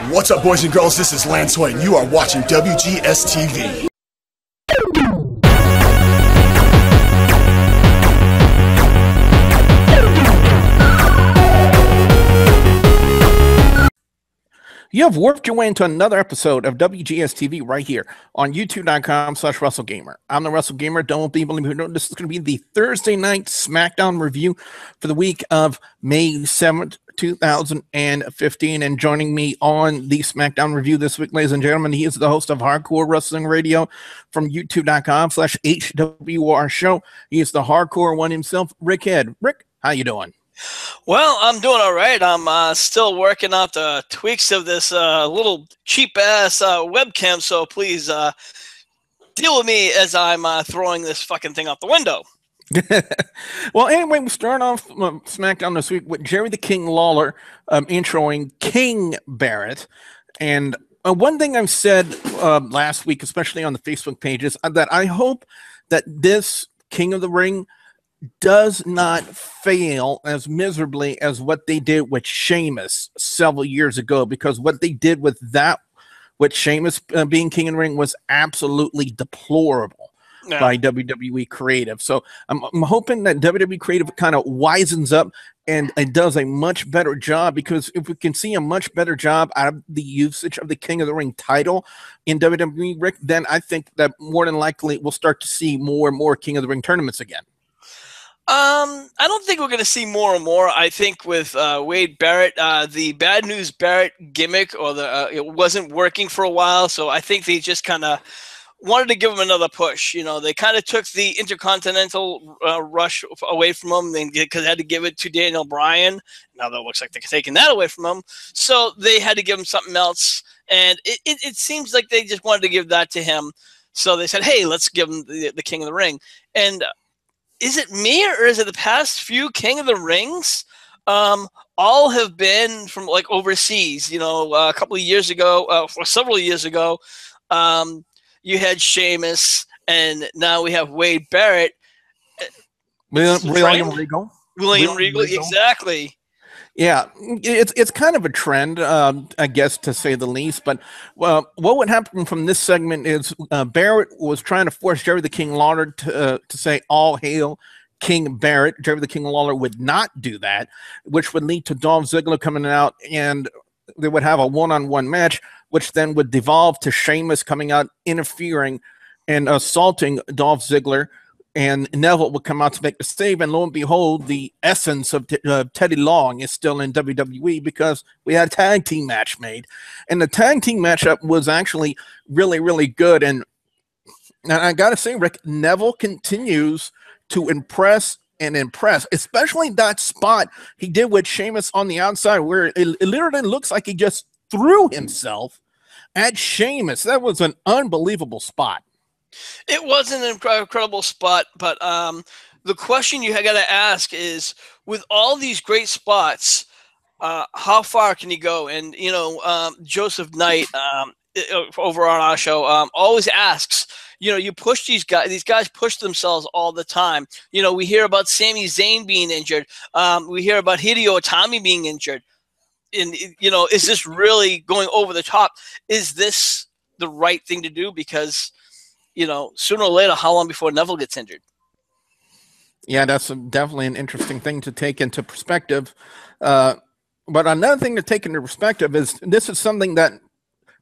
What's up, boys and girls? This is Lance White, and you are watching WGS-TV. You have worked your way into another episode of WGS-TV right here on YouTube.com/WrestleGamer. I'm the WrestleGamer. Don't be believe it. This is going to be the Thursday night Smackdown review for the week of May 7th, 2015. And joining me on the Smackdown review this week, ladies and gentlemen, he is the host of Hardcore Wrestling Radio from YouTube.com/HWR Show. He is the Hardcore One himself, Rick Head. Rick, how you doing? Well, I'm doing all right. I'm still working out the tweaks of this little cheap-ass webcam, so please deal with me as I'm throwing this fucking thing out the window. Well, anyway, we start off SmackDown this week with Jerry the King Lawler introing King Barrett. And one thing I've said last week, especially on the Facebook pages, that I hope that this King of the Ring does not fail as miserably as what they did with Sheamus several years ago, because what they did with Sheamus being King of the Ring was absolutely deplorable by WWE Creative. So I'm hoping that WWE Creative kind of wisens up and does a much better job, because if we can see a much better job out of the usage of the King of the Ring title in WWE, Rick, then I think that more than likely we'll start to see more and more King of the Ring tournaments again. I don't think we're going to see more and more. I think with Wade Barrett, the Bad News Barrett gimmick, or it wasn't working for a while, so I think they just kind of wanted to give him another push. You know, they kind of took the Intercontinental rush away from him because they had to give it to Daniel Bryan. Now that looks like they're taking that away from him, so they had to give him something else, and it seems like they just wanted to give that to him. So they said, hey, let's give him the King of the Ring. And is it me, or is it the past few King of the Rings? All have been from like overseas. You know, a couple of years ago, or several years ago, you had Sheamus, and now we have Wade Barrett. William Regal. William Regal, exactly. Yeah, it's kind of a trend, I guess, to say the least. But what would happen from this segment is Barrett was trying to force Jerry the King Lawler to say all hail King Barrett. Jerry the King Lawler would not do that, which would lead to Dolph Ziggler coming out, and they would have a one-on-one match, which then would devolve to Sheamus coming out, interfering and assaulting Dolph Ziggler. And Neville would come out to make the save, and lo and behold, the essence of Teddy Long is still in WWE, because we had a tag team match made. And the tag team matchup was actually really, really good. And I got to say, Rick, Neville continues to impress and impress, especially that spot he did with Sheamus on the outside, where it literally looks like he just threw himself at Sheamus. That was an unbelievable spot. It was an incredible spot, but the question you got to ask is, with all these great spots, how far can you go? And, you know, Joseph Knight over on our show always asks, you know, you push these guys push themselves all the time. You know, we hear about Sami Zayn being injured. We hear about Hideo Itami being injured. And, you know, is this really going over the top? Is this the right thing to do? Because, you know, sooner or later, how long before Neville gets injured? Yeah, that's definitely an interesting thing to take into perspective. But another thing to take into perspective is this is something that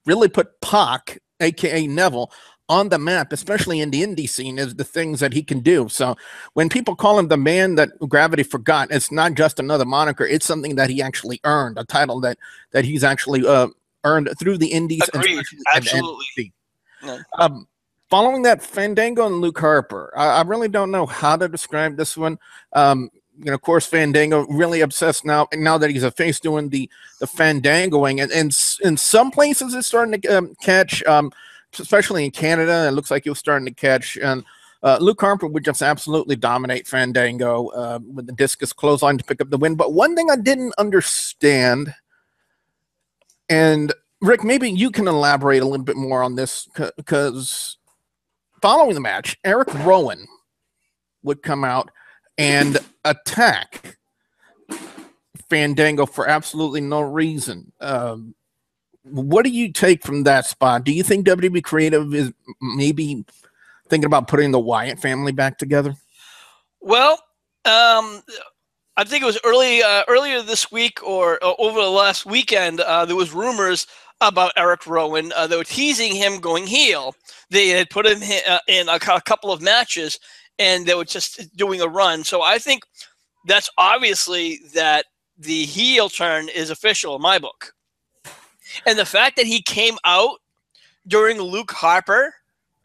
really put Pac, a.k.a. Neville, on the map, especially in the indie scene, is the things that he can do. So when people call him the man that gravity forgot, it's not just another moniker. It's something that he actually earned, a title that he's actually earned through the indies. Agreed. Absolutely. Following that, Fandango and Luke Harper. I really don't know how to describe this one. You know, of course, Fandango really obsessed now that he's a face, doing the Fandangoing, and in some places it's starting to catch, especially in Canada. It looks like he was starting to catch. And Luke Harper would just absolutely dominate Fandango with the discus clothesline to pick up the win. But one thing I didn't understand, and Rick, maybe you can elaborate a little bit more on this, because following the match, Erick Rowan would come out and attack Fandango for absolutely no reason. what do you take from that spot? Do you think WWE Creative is maybe thinking about putting the Wyatt family back together? Well, I think it was earlier this week or over the last weekend, there was rumors about Erick Rowan. They were teasing him going heel. They had put him in a couple of matches, and they were just doing a run. So I think that's obviously that the heel turn is official in my book. And the fact that he came out during Luke Harper,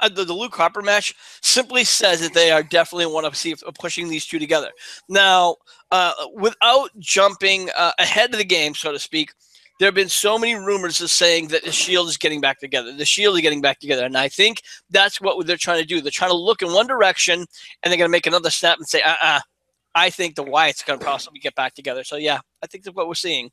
the Luke Harper match, simply says that they are definitely want to see pushing these two together. Now, without jumping ahead of the game, so to speak, there have been so many rumors of saying that the Shield is getting back together. The Shield is getting back together. And I think that's what they're trying to do. They're trying to look in one direction, and they're going to make another snap and say, I think the Wyatts going to possibly get back together. So, yeah, I think that's what we're seeing.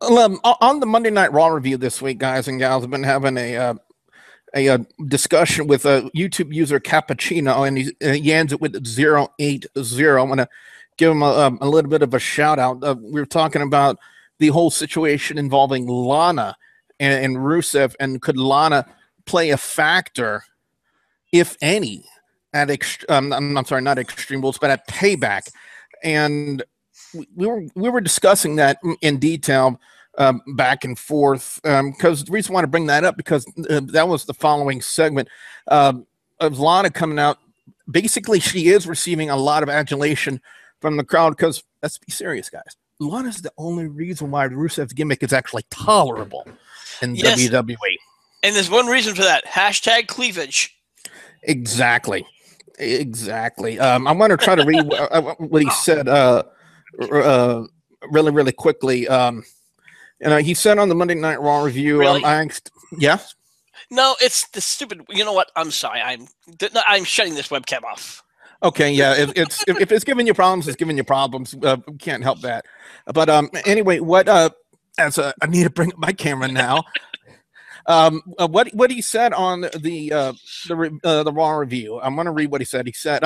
On the Monday Night Raw review this week, guys and gals, I've been having a discussion with a YouTube user, Cappuccino, and he ends it with 080. I'm going to give him a little bit of a shout out. We were talking about the whole situation involving Lana and Rusev, and could Lana play a factor, if any, at I'm sorry, not Extreme Rules, but at Payback. And we were discussing that in detail, back and forth, because the reason I want to bring that up, because that was the following segment of Lana coming out. Basically, she is receiving a lot of adulation from the crowd, because let's be serious, guys. Lana's the only reason why Rusev's gimmick is actually tolerable in WWE. And there's one reason for that. Hashtag cleavage. Exactly. I want to try to read what he said really, really quickly. He said on the Monday Night Raw review, really? Yes? No, it's the stupid. You know what? I'm sorry. I'm shutting this webcam off. Okay, yeah. If it's giving you problems, it's giving you problems. We can't help that. But anyway, I need to bring up my camera now. What he said on the Raw review. I'm going to read what he said. He said,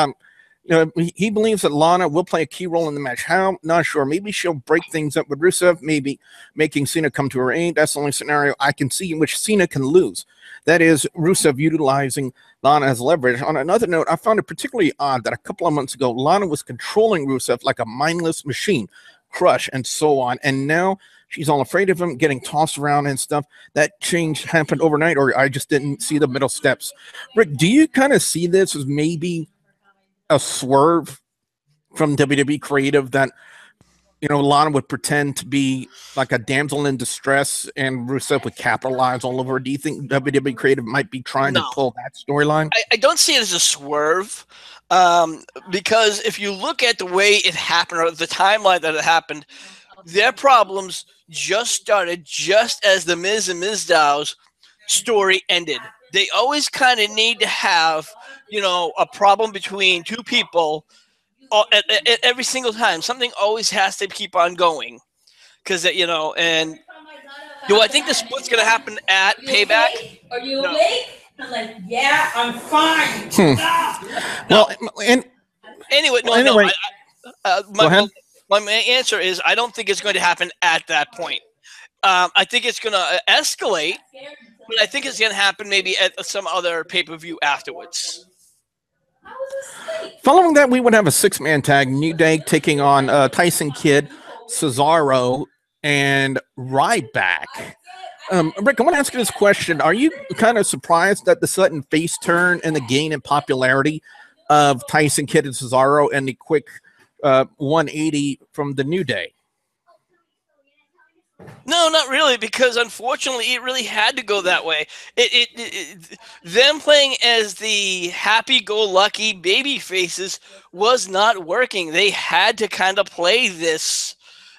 he believes that Lana will play a key role in the match. How? Not sure. Maybe she'll break things up with Rusev, maybe making Cena come to her aid. That's the only scenario I can see in which Cena can lose. That is, Rusev utilizing Lana as leverage. On another note, I found it particularly odd that a couple of months ago, Lana was controlling Rusev like a mindless machine, crush, and so on. And now she's all afraid of him, getting tossed around and stuff. That change happened overnight, or I just didn't see the middle steps. Rick, do you kind of see this as maybe a swerve from WWE Creative, that Lana would pretend to be like a damsel in distress and Rusev would capitalize all over? Do you think WWE Creative might be trying to pull that storyline? I don't see it as a swerve, because if you look at the way it happened, or the timeline that it happened, their problems just started just as the Miz and Mizdow's story ended. They always kind of need to have, a problem between two people at every single time. Something always has to keep on going, because and do I think the split's going to happen at Payback? Are you awake? I'm like, yeah, I'm fine. Well, and anyway, go ahead. My answer is I don't think it's going to happen at that point. I think it's going to escalate, but I think it's going to happen maybe at some other pay-per-view afterwards. Following that, we would have a six-man tag, New Day taking on Tyson Kidd, Cesaro, and Ryback. Rick, I want to ask you this question. Are you kind of surprised at the sudden face turn and the gain in popularity of Tyson Kidd and Cesaro, and the quick 180 from the New Day? No, not really, because unfortunately it really had to go that way. Them playing as the happy-go-lucky baby faces was not working. They had to kind of play this,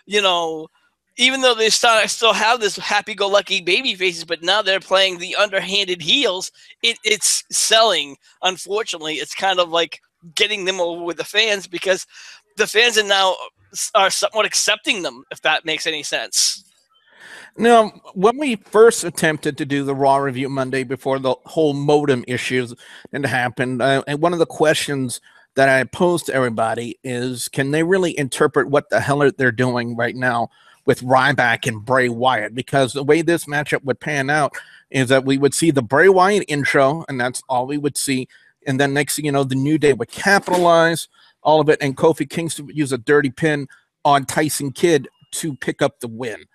even though they still have this happy-go-lucky baby faces, but now they're playing the underhanded heels. It's selling. Unfortunately, it's kind of like getting them over with the fans, because the fans are somewhat accepting them, if that makes any sense. Now, when we first attempted to do the Raw review Monday before the whole modem issues had happened, and one of the questions that I posed to everybody is, can they really interpret what the hell they're doing right now with Ryback and Bray Wyatt, because the way this matchup would pan out is that we would see the Bray Wyatt intro, and that's all we would see. And then next thing you know, the New Day would capitalize all of it, and Kofi Kingston would use a dirty pin on Tyson Kidd to pick up the win.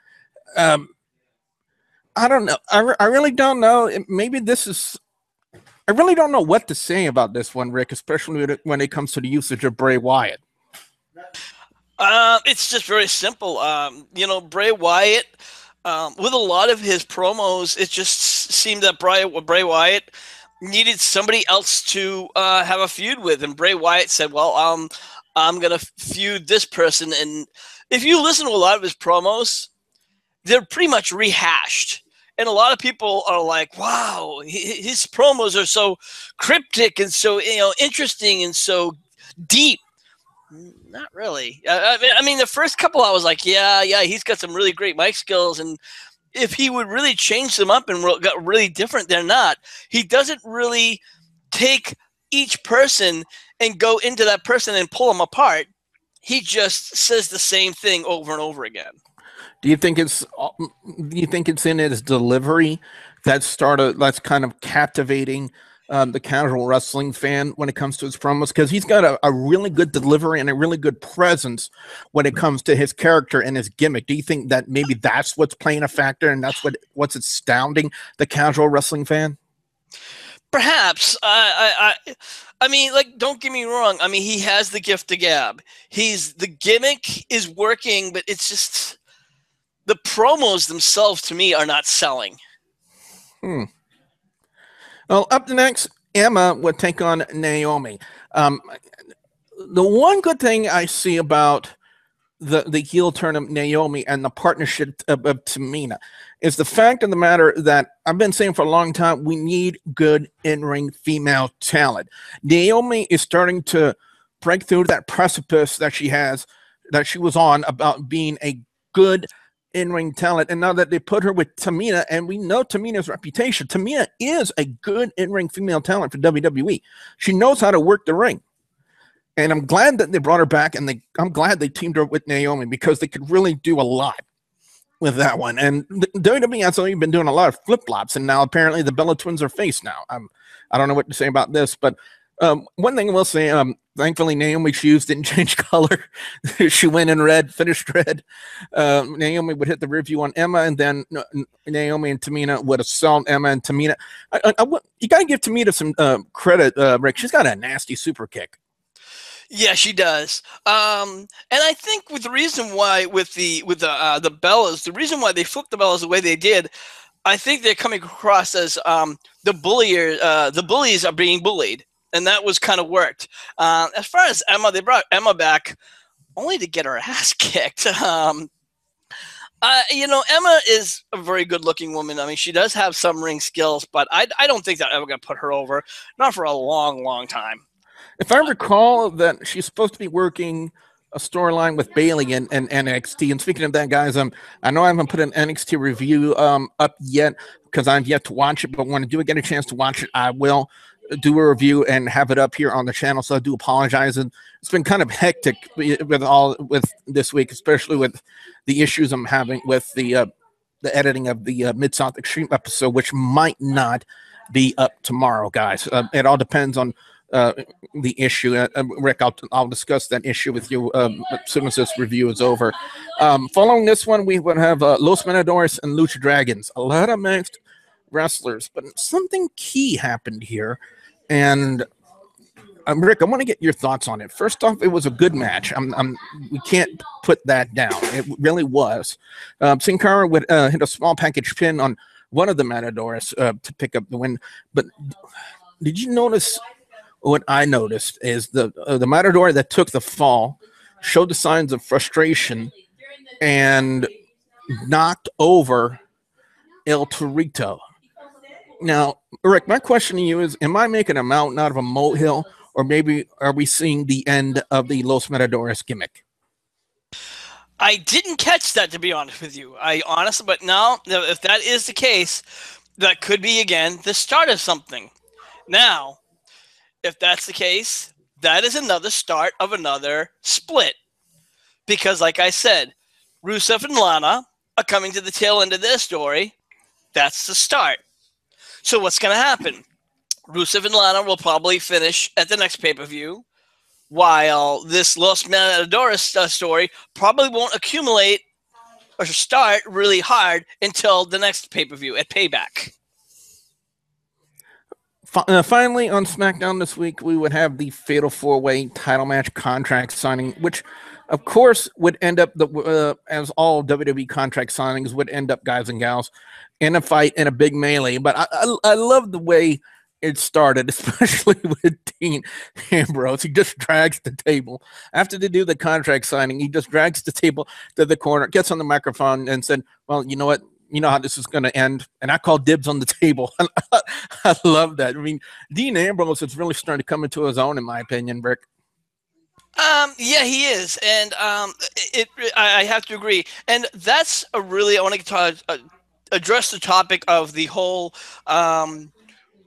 I don't know. I really don't know. Maybe this is... I really don't know what to say about this one, Rick, especially when it comes to the usage of Bray Wyatt. It's just very simple. Bray Wyatt, with a lot of his promos, it just seemed that Bray Wyatt needed somebody else to have a feud with. And Bray Wyatt said, well, I'm going to feud this person. And if you listen to a lot of his promos, they're pretty much rehashed. And a lot of people are like, wow, his promos are so cryptic and so interesting and so deep. Not really. I mean, the first couple I was like, yeah, he's got some really great mic skills. And if he would really change them up and got really different, they're not. He doesn't really take each person and go into that person and pull them apart. He just says the same thing over and over again. Do you think it's in his delivery that's kind of captivating the casual wrestling fan when it comes to his promos? Because he's got a really good delivery and a really good presence when it comes to his character and his gimmick. Do you think that maybe that's what's playing a factor and that's what's astounding the casual wrestling fan? Perhaps. I mean, like, don't get me wrong. I mean, he has the gift of gab. The gimmick is working, but it's just the promos themselves to me are not selling. Well, up next, Emma would take on Naomi. The one good thing I see about the heel turn of Naomi and the partnership of Tamina is the fact of the matter that I've been saying for a long time, we need good in-ring female talent. Naomi is starting to break through that precipice that she was on about being a good in-ring talent, and now that they put her with Tamina, and we know Tamina's reputation, Tamina is a good in-ring female talent for WWE. She knows how to work the ring, and I'm glad that they brought her back, and I'm glad they teamed her with Naomi because they could really do a lot with that one. And WWE has only been doing a lot of flip-flops, and now apparently the Bella Twins are face now. I don't know what to say about this, but one thing I will say, thankfully Naomi's shoes didn't change color. She went in red, finished red. Naomi would hit the review on Emma, and then Naomi and Tamina would assault Emma and Tamina. You got to give Tamina some credit, Rick. She's got a nasty super kick. Yeah, she does. And I think with the reason why with the Bellas, the reason why they flipped the Bellas the way they did, I think they're coming across as the bullies are being bullied. And that was kind of worked. As far as Emma, they brought Emma back only to get her ass kicked. Emma is a very good-looking woman. I mean, she does have some ring skills, but I don't think that ever going to put her over. Not for a long, long time. If I recall that she's supposed to be working a storyline with Bayley and NXT. And speaking of that, guys, I know I haven't put an NXT review up yet because I've yet to watch it, but when I do get a chance to watch it, I will do a review and have it up here on the channel. So I do apologize. And it's been kind of hectic with this week, especially with the issues I'm having with the editing of the Mid-South Extreme episode, which might not be up tomorrow, guys. It all depends on the issue. Rick, I'll discuss that issue with you as soon as this review is over. Following this one, we would have Los Matadores and Lucha Dragons. A lot of mixed wrestlers, but something key happened here. And Rick, I want to get your thoughts on it. First off, it was a good match. We can't put that down. It really was. Sin Cara would hit a small package pin on one of the Matadors to pick up the win. But did you notice what I noticed is the Matador that took the fall showed the signs of frustration and knocked over El Torito. Now, Rick, my question to you is, am I making a mountain out of a molehill, or maybe are we seeing the end of the Los Matadores gimmick? I didn't catch that, to be honest with you. But now, if that is the case, that could be, again, the start of something. Now, if that's the case, that is another start of another split. Because, like I said, Rusev and Lana are coming to the tail end of their story. That's the start. So what's going to happen? Rusev and Lana will probably finish at the next pay-per-view, while this Los Matadores story probably won't accumulate or start really hard until the next pay-per-view at Payback. Finally, on SmackDown this week, we would have the Fatal 4-Way title match contract signing, which, of course, would end up, as all WWE contract signings would end up, guys and gals, in a fight, in a big melee. But I love the way it started, especially with Dean Ambrose. He just drags the table. After they do the contract signing, he just drags the table to the corner, gets on the microphone, and said, well, you know what? You know how this is going to end, and I call dibs on the table. I love that. I mean, Dean Ambrose is really starting to come into his own, in my opinion, Rick. Yeah, he is, and I have to agree. And that's I want to address the topic of the whole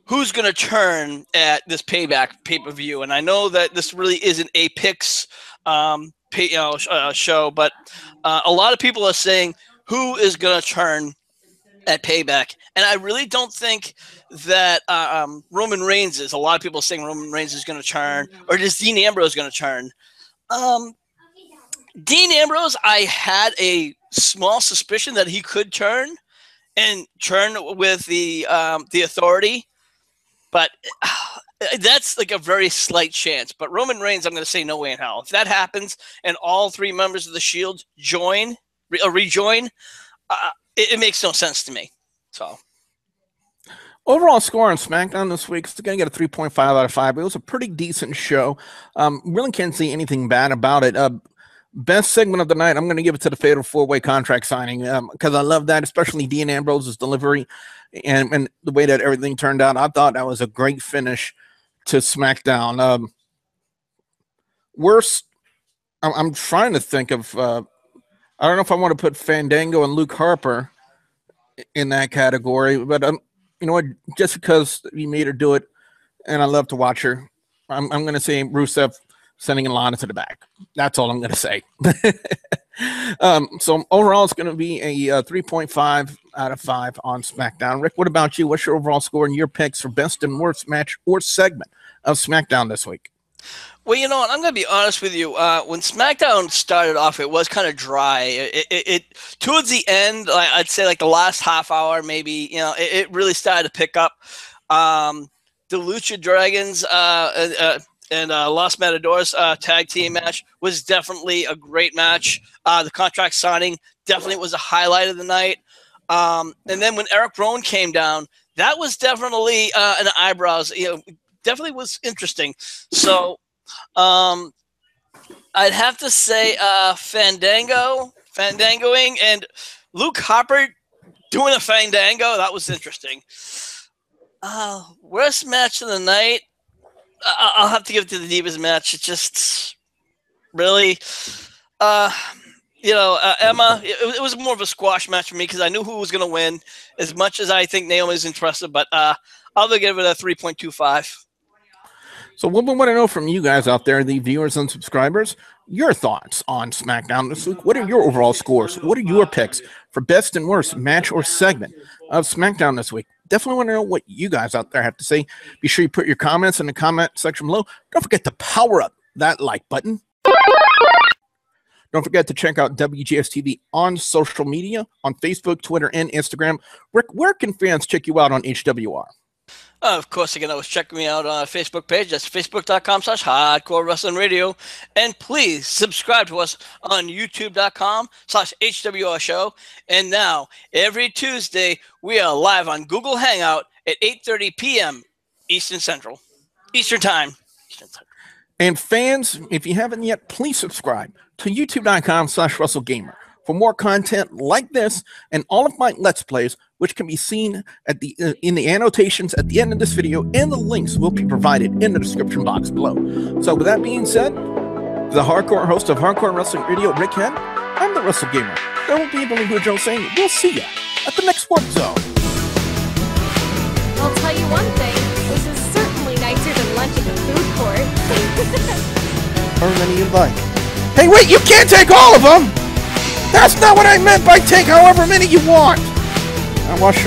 who's going to turn at this Payback pay-per-view. And I know that this really isn't a picks show, but a lot of people are saying who is going to turn at Payback. And I really don't think that Roman Reigns is. A lot of people are saying Roman Reigns is going to turn, or is Dean Ambrose going to turn? Dean Ambrose, I had a small suspicion that he could turn with the Authority, but that's like a very slight chance. But Roman Reigns, I'm going to say no way in hell. If that happens and all three members of the Shield rejoin, it makes no sense to me. So, overall score on SmackDown this week is going to get a 3.5 out of 5. It was a pretty decent show. Really can't see anything bad about it. Best segment of the night, I'm going to give it to the Fatal 4-Way contract signing because I love that, especially Dean Ambrose's delivery and the way that everything turned out. I thought that was a great finish to SmackDown. Worst, I'm trying to think of, I don't know if I want to put Fandango and Luke Harper in that category, but you know what? Just because you made her do it, and I love to watch her, I'm going to say Rusev sending Lana to the back. That's all I'm going to say. So overall, it's going to be a 3.5 out of 5 on SmackDown. Rick, what about you? What's your overall score and your picks for best and worst match or segment of SmackDown this week? Well, you know what? I'm going to be honest with you. When SmackDown started off, it was kind of dry. It towards the end, I'd say like the last half hour, maybe, it really started to pick up. The Lucha Dragons and Los Matadores tag team match was definitely a great match. The contract signing definitely was a highlight of the night. And then when Erick Rowan came down, that was definitely an eyebrows. Definitely was interesting. So. I'd have to say Fandangoing and Luke Harper doing a Fandango. That was interesting. Worst match of the night. I'll have to give it to the Divas match. It just really, Emma. It was more of a squash match for me because I knew who was going to win. As much as I think Naomi's impressive, but I'll give it a 3.25. So what we want to know from you guys out there, the viewers and subscribers, your thoughts on SmackDown this week. What are your overall scores? What are your picks for best and worst match or segment of SmackDown this week? Definitely want to know what you guys out there have to say. Be sure you put your comments in the comment section below. Don't forget to power up that like button. Don't forget to check out WGS-TV on social media, on Facebook, Twitter, and Instagram. Rick, where can fans check you out on HWR? Of course, you can always check me out on our Facebook page. That's facebook.com/Hardcore Wrestling Radio. And please subscribe to us on youtube.com/HWR Show. And now, every Tuesday, we are live on Google Hangout at 8:30 p.m. Eastern Time. And fans, if you haven't yet, please subscribe to youtube.com/WrestleGamer for more content like this and all of my Let's Plays, which can be seen at in the annotations at the end of this video, and the links will be provided in the description box below. So with that being said, the hardcore host of Hardcore Wrestling Radio, Rick Head, I'm the Wrestle Gamer. There will be Billy Joe saying, we'll see ya at the next Warp Zone. I'll tell you one thing, this is certainly nicer than lunch at the food court. However many you'd like. Hey, wait, you can't take all of them! That's not what I meant by take however many you want. I want to show